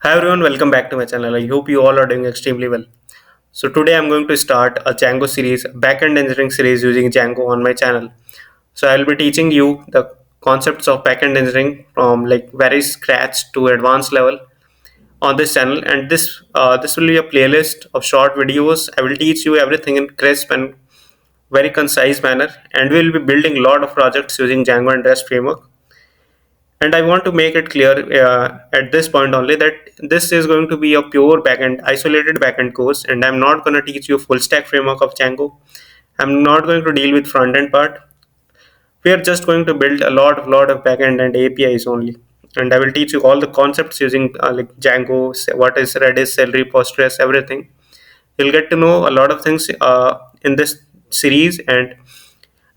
Hi everyone, welcome back to my channel. I hope you all are doing extremely well. So today I'm going to start a Django series, a backend engineering series using Django on my channel. So I'll be teaching you the concepts of backend engineering from like very scratch to advanced level on this channel. And this will be a playlist of short videos. I will teach you everything in crisp and very concise manner. And we'll be building a lot of projects using Django and REST framework. And I want to make it clear at this point only that this is going to be a pure backend, isolated backend course, and I'm not going to teach you full stack framework of Django. I'm not going to deal with front end part. We are just going to build a lot of backend and APIs only. And I will teach you all the concepts using like Django, what is Redis, Celery, Postgres, everything. You'll get to know a lot of things in this series, and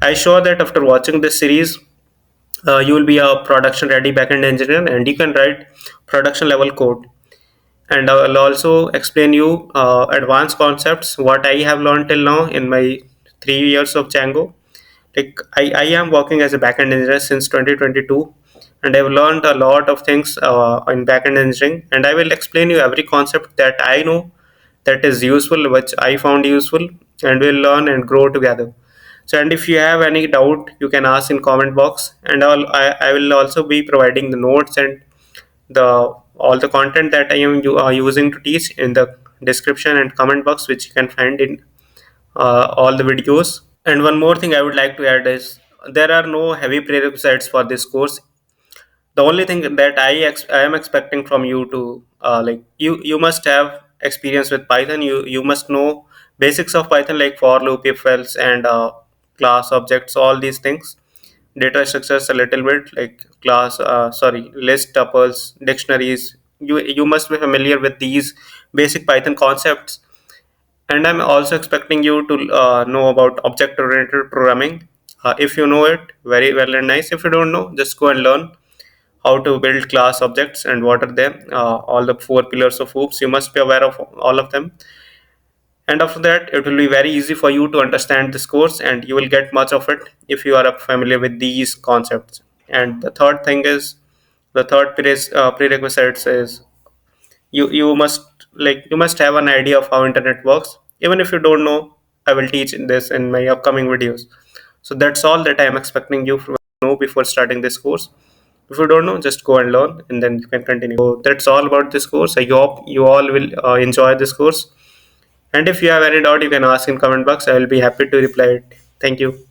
I sure that after watching this series, you will be a production ready backend engineer and you can write production level code. And I'll also explain you advanced concepts what I have learned till now in my 3 years of Django. Like I am working as a backend engineer since 2022, and I've learned a lot of things in backend engineering, and I will explain you every concept that I know that is useful, which I found useful, and we'll learn and grow together. So, and if you have any doubt, you can ask in comment box, and I will also be providing the notes and the all the content that I am using to teach in the description and comment box, which you can find in all the videos. And one more thing I would like to add is there are no heavy prerequisites for this course. The only thing that I am expecting from you to like you must have experience with Python. You must know basics of Python like for loop, if else, and class objects, all these things. Data structures a little bit like list, tuples, dictionaries. You must be familiar with these basic Python concepts, and I'm also expecting you to know about object oriented programming. If you know it, very well and nice. If you don't know, just go and learn how to build class objects and what are them. All the four pillars of hoops, you must be aware of all of them. And after that, it will be very easy for you to understand this course, and you will get much of it if you are familiar with these concepts. And the third thing is, the third prerequisites is you must have an idea of how internet works. Even if you don't know, I will teach this in my upcoming videos. So that's all that I am expecting you to know before starting this course. If you don't know, just go and learn, and then you can continue. So that's all about this course. I hope you all will enjoy this course. And if you have any doubt, you can ask in comment box. I will be happy to reply it. Thank you.